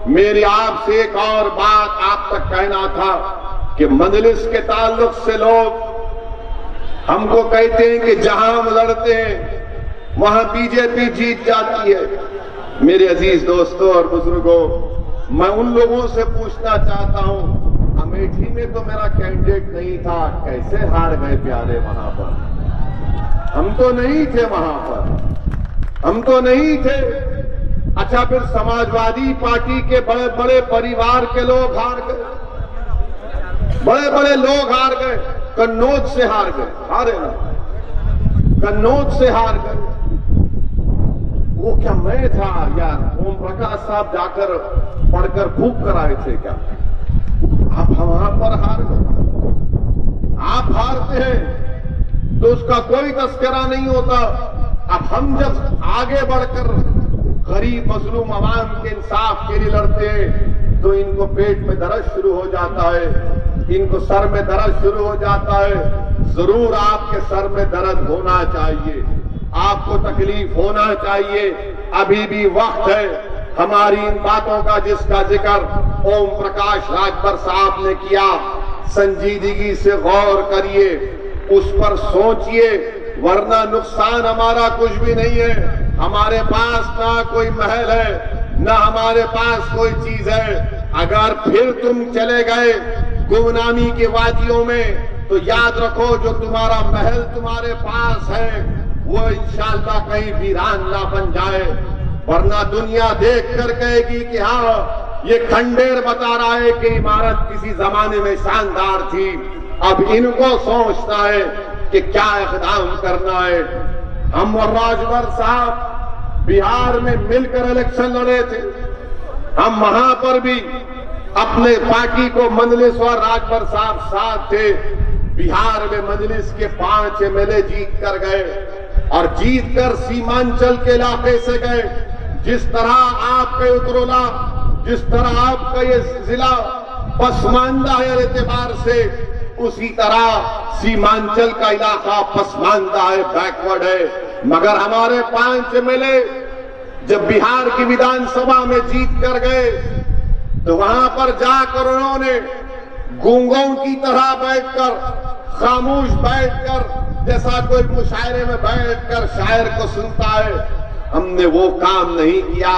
میری آپ سے ایک اور بات آپ تک کہنا تھا کہ مجلس کے تعلق سے لوگ ہم کو کہتے ہیں کہ جہاں ہم لڑتے ہیں وہاں بی جے پی جیت جاتی ہے۔ میرے عزیز دوستوں اور بزرگوں، میں ان لوگوں سے پوچھنا چاہتا ہوں، امیٹھی میں تو میرا کینڈیڈیٹ نہیں تھا، کیسے ہار گئے پیارے وہاں پر؟ ہم تو نہیں تھے وہاں پر، ہم تو نہیں تھے۔ اچھا پھر سماجوادی پارٹی کے بڑے بڑے پریوار کے لوگ ہار گئے، بڑے بڑے لوگ ہار گئے، قنوج سے ہار گئے، ہارے نا، قنوج سے ہار گئے۔ وہ کیا میں تھا یار؟ اوم پرکاش صاحب جا کر پڑھ کر پھونک کر آئے تھے کیا؟ آپ وہاں پر ہار گئے۔ آپ ہارتے ہیں تو اس کا کوئی تذکرہ نہیں ہوتا۔ اب ہم جب آگے بڑھ کر غریب مظلوم عوام کے انصاف کے لیے لڑتے ہیں تو ان کو پیٹ میں درد شروع ہو جاتا ہے، ان کو سر میں درد شروع ہو جاتا ہے۔ ضرور آپ کے سر میں درد ہونا چاہیے، آپ کو تکلیف ہونا چاہیے، ابھی بھی وقت ہے۔ ہماری ان باتوں کا جس کا ذکر اوم پرکاش راجبر صاحب نے کیا، سنجیدگی سے غور کریے، اس پر سوچئے، ورنہ نقصان ہمارا کچھ بھی نہیں ہے۔ ہمارے پاس نہ کوئی محل ہے، نہ ہمارے پاس کوئی چیز ہے۔ اگر پھر تم چلے گئے گمنامی کے وادیوں میں تو یاد رکھو جو تمہارا محل تمہارے پاس ہے وہ انشاءاللہ کہیں ویران نہ بن جائے، ورنہ دنیا دیکھ کر کہے گی کہ ہاں یہ کھنڈیر بتا رہا ہے کہ عمارت کسی زمانے میں شاندار تھی۔ اب ان کو سوچنا ہے کہ کیا اقدام کرنا ہے۔ ہم اور راجبر صاحب بہار میں مل کر الیکشن لڑے تھے، ہم وہاں پر بھی اپنے پارٹی کو مجلس اور راجبر صاحب ساتھ تھے۔ بہار میں مجلس کے 5 MLA جیت کر گئے اور جیت کر سیمانچل کے علاقے سے گئے۔ جس طرح آپ کا اترولا، جس طرح آپ کا یہ ضلع پسماندہ ہے اعتبار سے، اسی طرح سیمانچل کا علاقہ پسماندہ ہے، بیکورڈ ہے۔ مگر ہمارے 5 MLA جب بہار کی ویدھان سبھا میں جیت کر گئے تو وہاں پر جا کر انہوں نے گونگوں کی طرح بیٹھ کر، خاموش بیٹھ کر، جیسا کوئی مشاعرے میں بیٹھ کر شاعر کو سنتا ہے، ہم نے وہ کام نہیں کیا۔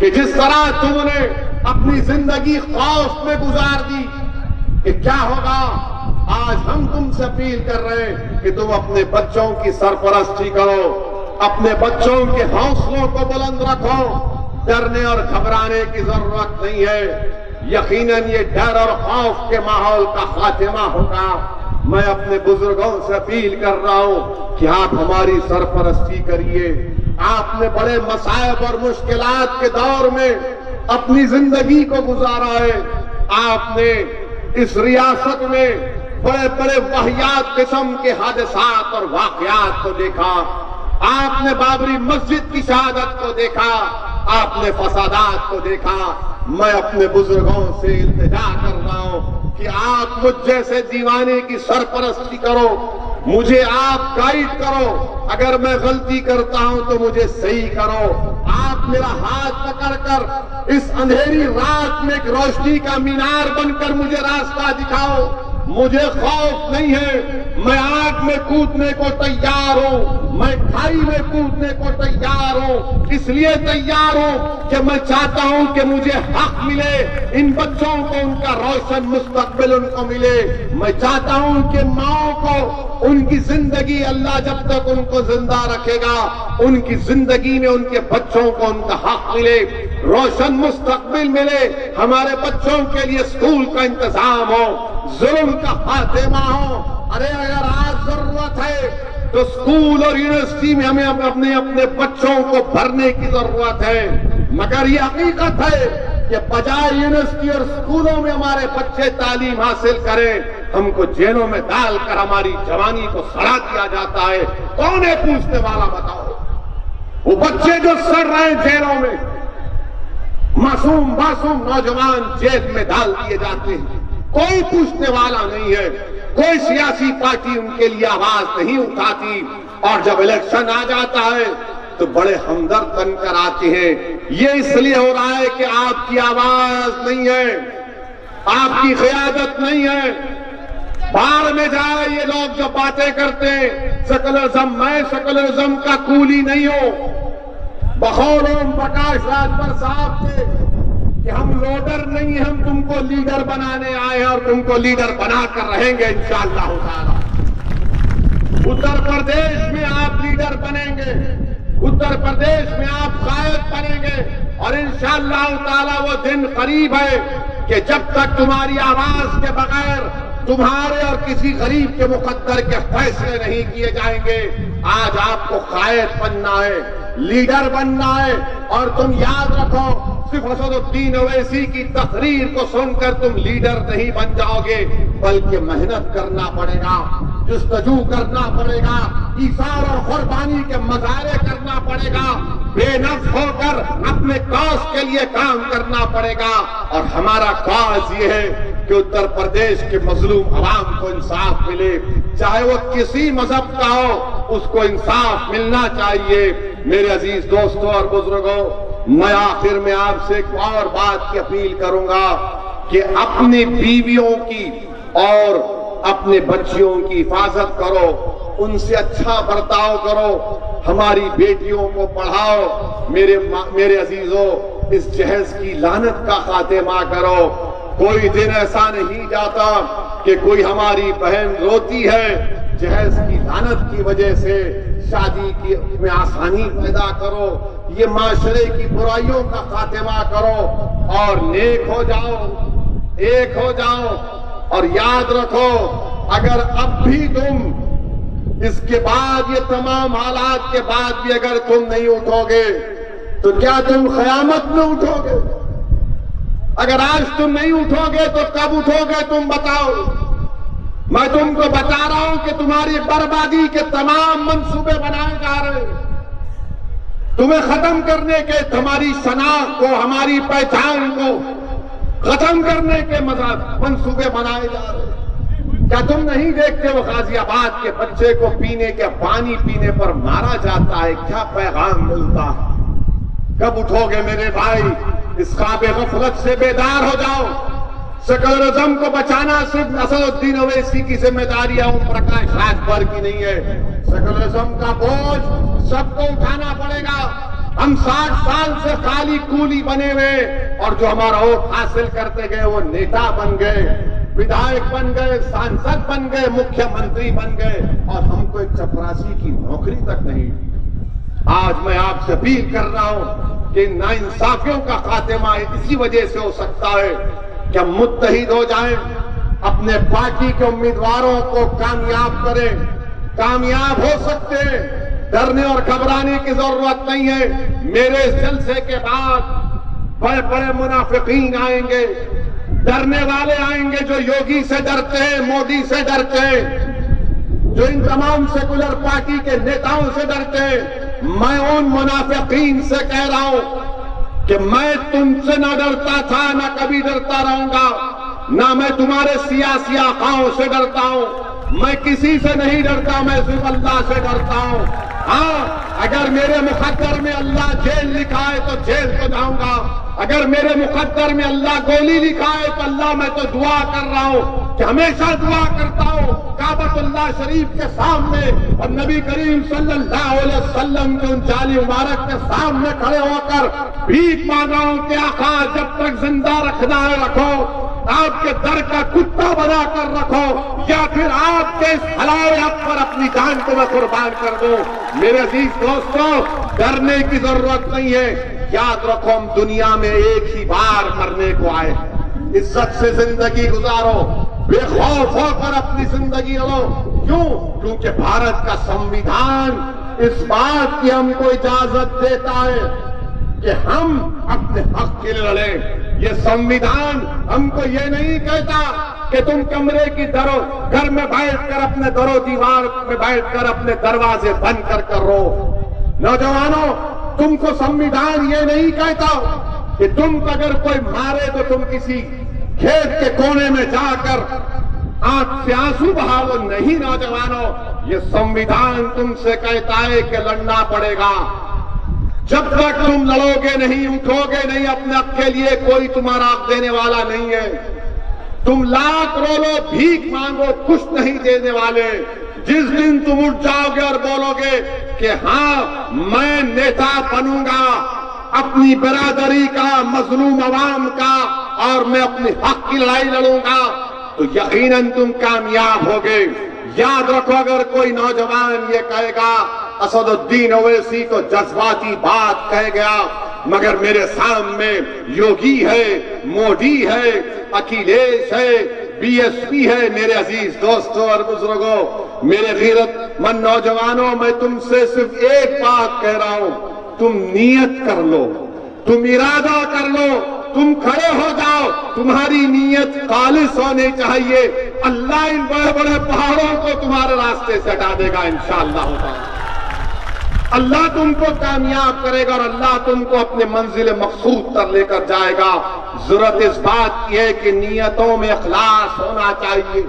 کہ جس طرح تم نے اپنی زندگی خوف میں گزار دی کہ کیا ہوگا، آج ہم تم سے اپیل کر رہے ہیں کہ تم اپنے بچوں کی سرپرستی کرو، اپنے بچوں کے حوصلوں کو بلند رکھو، ڈرنے اور گھبرانے کی ضرورت نہیں ہے، یقیناً یہ ڈر اور خوف کے ماحول کا خاتمہ ہوگا۔ میں اپنے بزرگوں سے اپیل کر رہا ہوں کہ آپ ہماری سرپرستی کریے۔ آپ نے بڑے مصائب اور مشکلات کے دور میں اپنی زندگی کو گزارا ہے، آپ نے اس ریاست میں بڑے بڑے واقعات قسم کے حادثات اور واقعات کو دیکھا، آپ نے بابری مسجد کی شہادت کو دیکھا، آپ نے فسادات کو دیکھا۔ میں اپنے بزرگوں سے التجا کر رہا ہوں کہ آپ مجھ جیسے دیوانے کی سرپرستی کرو، مجھے آپ گائیڈ کرو، اگر میں غلطی کرتا ہوں تو مجھے صحیح کرو، آپ میرا ہاتھ پکڑ کر اس اندھیری رات میں ایک روشنی کا مینار بن کر مجھے راستہ دکھاؤ۔ مجھے خوف نہیں ہے، میں آگ میں کودنے کو تیار ہوں، میں کھائی میں کودنے کو تیار ہوں، اس لیے تیار ہوں کہ میں چاہتا ہوں کہ مجھے حق ملے، ان بچوں کو ان کا روشن مستقبل ان کو ملے۔ میں چاہتا ہوں کہ ماؤں کو ان کی زندگی، اللہ جب تک ان کو زندہ رکھے گا، ان کی زندگی میں ان کے بچوں کو ان کا حق ملے، روشن مستقبل ملے، ہمارے بچوں کے لیے اسکول کا انتظام ہو، ظلم کا خاتمہ ہو۔ ارے اگر آج ضرورت ہے تو اسکول اور یونیورسٹی میں ہمیں اپنے بچوں کو بھرنے کی ضرورت ہے، مگر یہ حقیقت ہے کہ بجائے یونیورسٹی اور اسکولوں میں ہمارے بچے تعلیم حاصل کریں، ہم کو جیلوں میں ڈال کر ہماری جوانی کو سڑا دیا جاتا ہے۔ کون ہے پوچھنے والا؟ بتاؤ۔ وہ بچے جو سڑ رہے ہیں جیلوں میں، معصوم نوجوان جیل میں ڈال دیے جاتے ہیں، کوئی پوچھنے والا نہیں ہے، کوئی سیاسی پارٹی ان کے لیے آواز نہیں اٹھاتی، اور جب الیکشن آ جاتا ہے تو بڑے ہمدرد بن کر آتے ہیں۔ یہ اس لیے ہو رہا ہے کہ آپ کی آواز نہیں ہے، آپ کی قیادت نہیں ہے۔ باہر میں جائے یہ لوگ جو باتیں کرتے ہیں سیکولرزم، میں سیکولرزم کا کولی نہیں ہوں، بقول اوم پرکاش راجبھر صاحب کے کہ ہم لوڈر نہیں، ہم تم کو لیڈر بنانے آئے ہیں اور تم کو لیڈر بنا کر رہیں گے انشاءاللہ تعالی۔ اتر پردیش میں آپ لیڈر بنیں گے، اتر پردیش میں آپ قائد بنیں گے، اور انشاءاللہ تعالی وہ دن قریب ہے کہ جب تک تمہاری آواز کے بغیر تمہارے اور کسی غریب کے مقدر کے فیصلے نہیں کیے جائیں گے۔ آج آپ کو قائد بننا ہے، لیڈر بننا ہے، اور تم یاد رکھو صرف اسد الدین اویسی کی تقریر کو سن کر تم لیڈر نہیں بن جاؤ گے، بلکہ محنت کرنا پڑے گا، جستجو کرنا پڑے گا، ایثار اور قربانی کے مظاہرے کرنا پڑے گا، بے نفس ہو کر اپنے کاز کے لیے کام کرنا پڑے گا۔ اور ہمارا کاز یہ ہے کہ اتر پردیش کے مظلوم عوام کو انصاف ملے، چاہے وہ کسی مذہب کا ہو، اس کو انصاف ملنا چاہیے۔ میرے عزیز دوستوں اور بزرگوں، میں آخر میں آپ سے ایک اور بات کی اپیل کروں گا کہ اپنی بیویوں کی اور اپنے بچیوں کی حفاظت کرو، ان سے اچھا برتاؤ کرو، ہماری بیٹیوں کو پڑھاؤ۔ میرے عزیزوں، اس جہیز کی لعنت کا خاتمہ کرو۔ کوئی دن ایسا نہیں جاتا کہ کوئی ہماری بہن روتی ہے، جہیز کی لعنت کی وجہ سے شادی کی میں آسانی پیدا کرو، یہ معاشرے کی برائیوں کا خاتمہ کرو اور نیک ہو جاؤ، ایک ہو جاؤ۔ اور یاد رکھو، اگر اب بھی تم اس کے بعد، یہ تمام حالات کے بعد بھی اگر تم نہیں اٹھو گے تو کیا تم قیامت میں اٹھو گے؟ اگر آج تم نہیں اٹھو گے تو کب اٹھو گے تم بتاؤ؟ میں تم کو بتا رہا ہوں کہ تمہاری بربادی کے تمام منصوبے بنائے جا رہے ہیں، تمہیں ختم کرنے کے، تمہاری شناخت کو، ہماری پہچان کو ختم کرنے کے منصوبے بنائے جا رہے ہیں۔ کیا تم نہیں دیکھتے وہ غازی آباد کے بچے کو پینے کے پانی پینے پر مارا جاتا ہے؟ کیا پیغام ملتا ہے؟ کب اٹھو گے میرے بھائی؟ اس خواب غفلت سے بیدار ہو جاؤ۔ سیکولرزم کو بچانا صرف اسد الدین اویسی کی ذمہ داری ہے، اوم پرکاش راجبھر کی نہیں ہے۔ سیکولرزم کا بوجھ سب کو اٹھانا پڑے گا۔ ہم 60 سال سے خالی کولی بنے ہوئے اور جو ہمارا ووٹ حاصل کرتے گئے وہ نیتا بن گئے، ودھائک بن گئے، سانسد بن گئے، مکھیہ منتری بن گئے، اور ہم کو ایک چپراسی کی نوکری تک نہیں۔ آج میں آپ سے اپیل کر رہا ہوں کہ ناانصافیوں کا خاتمہ اسی وجہ سے ہو سکتا ہے کہ ہم متحد ہو جائیں، اپنے پارٹی کے امیدواروں کو کامیاب کریں۔ کامیاب ہو سکتے ہیں، ڈرنے اور گھبرانے کی ضرورت نہیں ہے۔ میرے اس جلسے کے بعد بڑے بڑے منافقین آئیں گے، ڈرنے والے آئیں گے جو یوگی سے ڈرتے ہیں، مودی سے ڈرتے ہیں، جو ان تمام سیکولر پارٹی کے نیتاؤں سے ڈرتے ہیں۔ میں ان منافقین سے کہہ رہا ہوں کہ میں تم سے نہ ڈرتا تھا، نہ کبھی ڈرتا رہوں گا، نہ میں تمہارے سیاسی آقاؤں سے ڈرتا ہوں۔ میں کسی سے نہیں ڈرتا، میں صرف اللہ سے ڈرتا ہوں۔ ہاں، اگر میرے مقدر میں اللہ جیل لکھا ہے تو جیل تو جاؤں گا، اگر میرے مقدر میں اللہ گولی لکھا ہے تو اللہ میں تو دعا کر رہا ہوں کہ ہمیشہ دعا کرتا ہوں کعبۃ اللہ شریف کے سامنے اور نبی کریم صلی اللہ علیہ وسلم کے ان جالی مبارک کے سامنے کھڑے ہو کر بھیک مانگ رہا ہوں کہ آقا جب تک زندہ رکھنا ہے رکھو، آپ کے در کا کتا بنا کر رکھو، یا پھر آپ کے اس حلال حق پر اپنی جان کو میں قربان کر دوں۔ میرے عزیز دوستو، ڈرنے کی ضرورت نہیں ہے۔ یاد رکھو ہم دنیا میں ایک ہی بار مرنے کو آئے، عزت سے زندگی گزارو، بے خوف ہو کر اپنی زندگی لو۔ کیوں؟ کیونکہ بھارت کا سنویدھان اس بات کی ہم کو اجازت دیتا ہے کہ ہم اپنے حق کے لیے لڑیں۔ یہ سنویدھان ہم کو یہ نہیں کہتا کہ تم کمرے کی گھر میں بیٹھ کر اپنے در و دیوار میں بیٹھ کر اپنے دروازے بند کر رو۔ نوجوانوں، تم کو سنویدھان یہ نہیں کہتا کہ تم کو اگر کوئی مارے تو تم کسی کھیت کے کونے میں جا کر آنکھ سے آنسو بہاؤ۔ نہیں نوجوانوں، یہ سنویدھان تم سے کہتا ہے کہ لڑنا پڑے گا۔ جب تک تم لڑو گے نہیں، اٹھو گے نہیں اپنے حق کے لیے، کوئی تمہارا حق دینے والا نہیں ہے۔ تم لاکھ رو لو، بھیک مانگو، کچھ نہیں دینے والے۔ جس دن تم اٹھ جاؤ گے اور بولو گے کہ ہاں میں نیتا بنوں گا اپنی برادری کا، مظلوم عوام کا، اور میں اپنے حق کی لڑائی لڑوں گا، تو یقیناً تم کامیاب ہوگے۔ یاد رکھو، اگر کوئی نوجوان یہ کہے گا اسد الدین اویسی تو جذباتی بات کہہ گیا، مگر میرے سامنے یوگی ہے، مودی ہے، اکھلیش ہے، بی ایس پی ہے۔ میرے عزیز دوستوں اور بزرگوں، میرے غیرت مند نوجوانوں، میں تم سے صرف ایک بات کہہ رہا ہوں، تم نیت کر لو، تم ارادہ کر لو، تم کھڑے ہو جاؤ، تمہاری نیت خالص ہونی چاہیے۔ اللہ ان بڑے بڑے پہاڑوں کو تمہارے راستے سے ہٹا دے گا انشاءاللہ تعالی۔ اللہ تم کو کامیاب کرے گا اور اللہ تم کو اپنے منزل مقصود تک لے کر جائے گا۔ ضرورت اس بات کی ہے کہ نیتوں میں اخلاص ہونا چاہیے،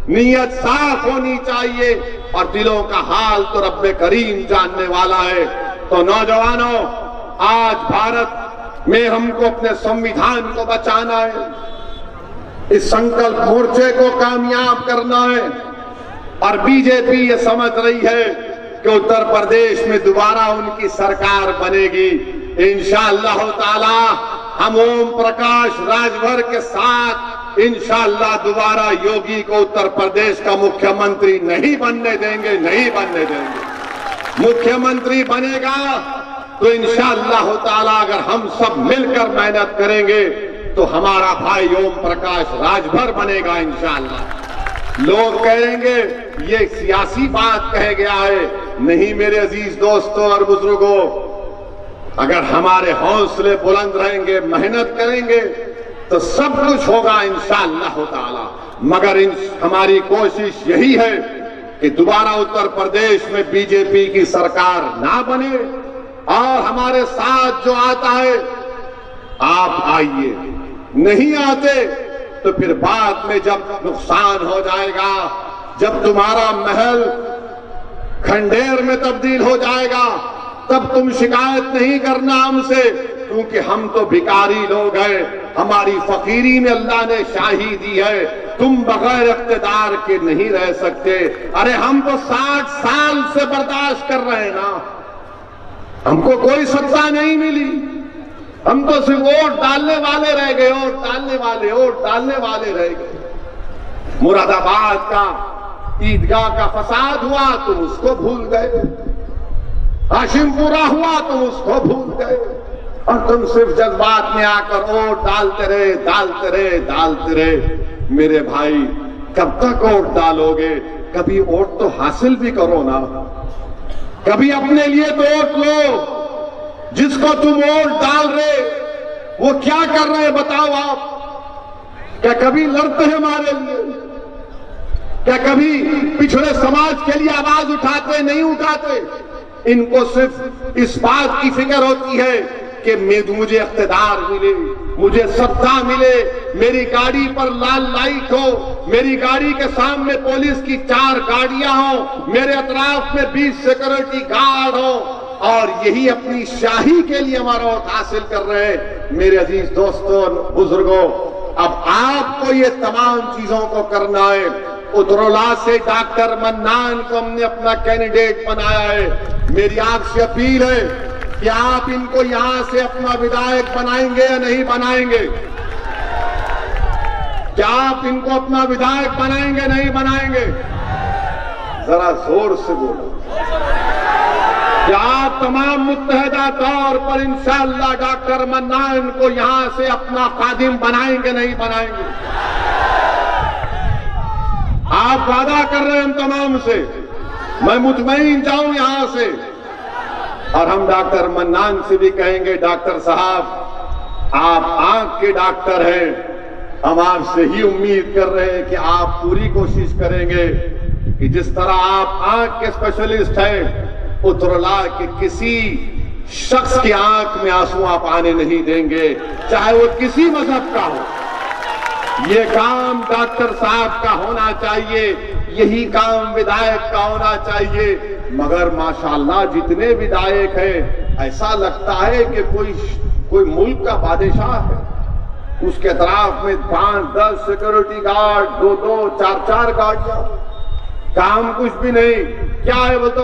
نیت صاف ہونی چاہیے، اور دلوں کا حال تو رب کریم جاننے والا ہے۔ تو نوجوانوں، آج بھارت میں ہم کو اپنے سنویدھان کو بچانا ہے، اس سنکلپ مورچے کو کامیاب کرنا ہے، اور بی جے پی یہ سمجھ رہی ہے کہ اتر پردیش میں دوبارہ ان کی سرکار بنے گی۔ انشاءاللہ تعالی ہم اوم پرکاش راج بھر کے ساتھ انشاءاللہ دوبارہ یوگی کو اتر پردیش کا مکھیہ منتری نہیں بننے دیں گے، نہیں بننے دیں گے۔ مکھیہ منتری بنے گا تو انشاءاللہ تعالی اگر ہم سب مل کر محنت کریں گے تو ہمارا بھائی اوم پرکاش راج بھر بنے گا انشاءاللہ۔ لوگ کہیں گے یہ سیاسی بات کہہ گیا ہے، نہیں میرے عزیز دوستوں اور بزرگوں، اگر ہمارے حوصلے بلند رہیں گے، محنت کریں گے تو سب کچھ ہوگا انشاءاللہ تعالی۔ مگر ہماری کوشش یہی ہے کہ دوبارہ اتر پردیش میں بی جے پی کی سرکار نہ بنے، اور ہمارے ساتھ جو آتا ہے آپ آئیے، نہیں آتے تو پھر بعد میں جب نقصان ہو جائے گا، جب تمہارا محل کھنڈیر میں تبدیل ہو جائے گا، تب تم شکایت نہیں کرنا ہم سے، کیونکہ ہم تو بھکاری لوگ ہیں، ہماری فقیری میں اللہ نے شاہی دی ہے، تم بغیر اقتدار کے نہیں رہ سکتے۔ ارے ہم تو 60 سال سے برداشت کر رہے ہیں نا، ہم کو کوئی سزا نہیں ملی، ہم تو صرف ووٹ ڈالنے والے رہ گئے، ووٹ ڈالنے والے رہ گئے۔ مراد آباد کا عیدگاہ کا فساد ہوا تم اس کو بھول گئے، ہاشم پورہ ہوا تم اس کو بھول گئے، اور تم صرف جذبات میں آ کر ووٹ ڈالتے رہے۔ میرے بھائی کب تک ووٹ ڈالو گے؟ کبھی ووٹ تو حاصل بھی کرو نا، کبھی اپنے لیے تو ووٹ لو۔ جس کو تم ووٹ ڈال رہے وہ کیا کر رہے بتاؤ آپ؟ کیا کبھی لڑتے ہیں ہمارے لیے؟ کیا کبھی پچھڑے سماج کے لیے آواز اٹھاتے نہیں اٹھاتے؟ ان کو صرف اس بات کی فکر ہوتی ہے کہ مجھے اقتدار ملے، مجھے ستا ملے، میری گاڑی پر لال لائٹ ہو، میری گاڑی کے سامنے پولیس کی 4 گاڑیاں ہوں، میرے اطراف میں 20 سیکورٹی گارڈ ہو، اور یہی اپنی شاہی کے لیے ہمارا ووٹ حاصل کر رہے ہیں۔ میرے عزیز دوستوں، بزرگوں، اب آپ کو یہ تمام چیزوں کو کرنا ہے۔ اترولہ سے ڈاکٹر منان کو ہم نے اپنا کینڈیڈیٹ بنایا ہے۔ میری آپ سے اپیل ہے کہ آپ ان کو یہاں سے اپنا ودھائک بنائیں گے یا نہیں بنائیں گے؟ کیا آپ ان کو اپنا ودھائک بنائیں گے نہیں بنائیں گے؟ ذرا زور سے بولو۔ کیا آپ تمام متحدہ طور پر انشاءاللہ ڈاکٹر منان کو یہاں سے اپنا خادم بنائیں گے نہیں بنائیں گے؟ آپ وعدہ کر رہے ہیں ہم تمام سے، میں مطمئن جاؤں یہاں سے، اور ہم ڈاکٹر منان سے بھی کہیں گے ڈاکٹر صاحب آپ آنکھ کے ڈاکٹر ہیں، ہم آپ سے ہی امید کر رہے ہیں کہ آپ پوری کوشش کریں گے کہ جس طرح آپ آنکھ کے اسپیشلسٹ ہیں، اترولہ کے کسی شخص کی آنکھ میں آنسو آپ آنے نہیں دیں گے، چاہے وہ کسی مذہب کا ہو۔ یہ کام ڈاکٹر صاحب کا ہونا چاہیے، یہی کام ودھائک کا ہونا چاہیے۔ مگر ماشاءاللہ جتنے ودھائک ہیں ایسا لگتا ہے کہ کوئی ملک کا بادشاہ ہے، اس کے اطراف میں 5-10 سیکورٹی گارڈ، 2-2 4-4 گاڑیاں، کام کچھ بھی نہیں۔ کیا ہے وہ تو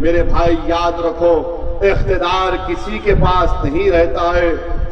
میرے بھائی یاد رکھو، اقتدار کسی کے پاس نہیں رہتا ہے،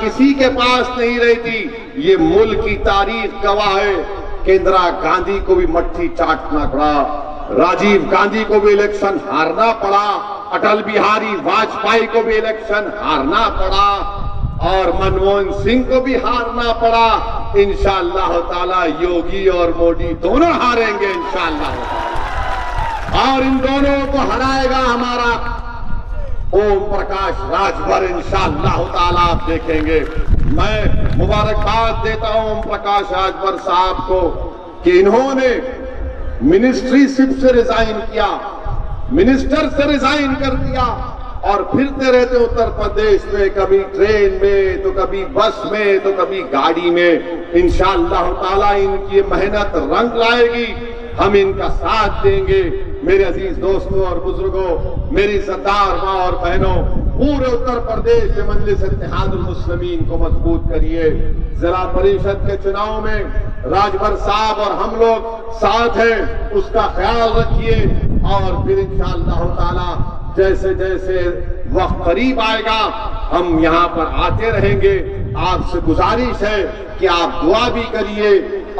کسی کے پاس نہیں رہتی۔ یہ ملک کی تاریخ گواہ ہے کہ اندرا گاندھی کو بھی مٹھی چاٹنا پڑا، راجیو گاندھی کو بھی الیکشن ہارنا پڑا، اٹل بہاری واجپئی کو بھی الیکشن ہارنا پڑا، اور منموہن سنگھ کو بھی ہارنا پڑا۔ انشاءاللہ تعالی یوگی اور مودی دونوں ہاریں گے انشاءاللہ، اور ان دونوں کو ہرائے گا ہمارا اوم پرکاش راج بھر انشاءاللہ تعالی، آپ دیکھیں گے۔ میں مبارکباد دیتا ہوں اوم پرکاش راج بھر صاحب کو کہ انہوں نے منسٹری شپ سے ریزائن کیا، منسٹر سے ریزائن کر دیا، اور پھرتے رہتے اتر پردیش میں، کبھی ٹرین میں تو کبھی بس میں تو کبھی گاڑی میں۔ انشاءاللہ تعالی ان کی محنت رنگ لائے گی، ہم ان کا ساتھ دیں گے۔ میرے عزیز دوستوں اور بزرگوں، میری عزتدار ماں اور بہنوں، پورے اتر پردیش میں مجلس اتحاد المسلمین کو مضبوط کریے۔ ضلع پریشد کے چناؤ میں راج بھر صاحب اور ہم لوگ ساتھ ہیں، اس کا خیال رکھیے، اور پھر انشاءاللہ تعالی جیسے جیسے وقت قریب آئے گا ہم یہاں پر آتے رہیں گے۔ آپ سے گزارش ہے کہ آپ دعا بھی کریے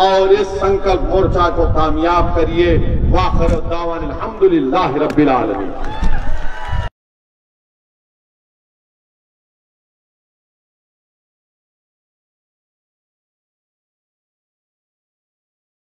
اور اس سنکلپ مورچہ کو کامیاب کریے۔ وآخر دعوانا الحمدللہ رب العالمین۔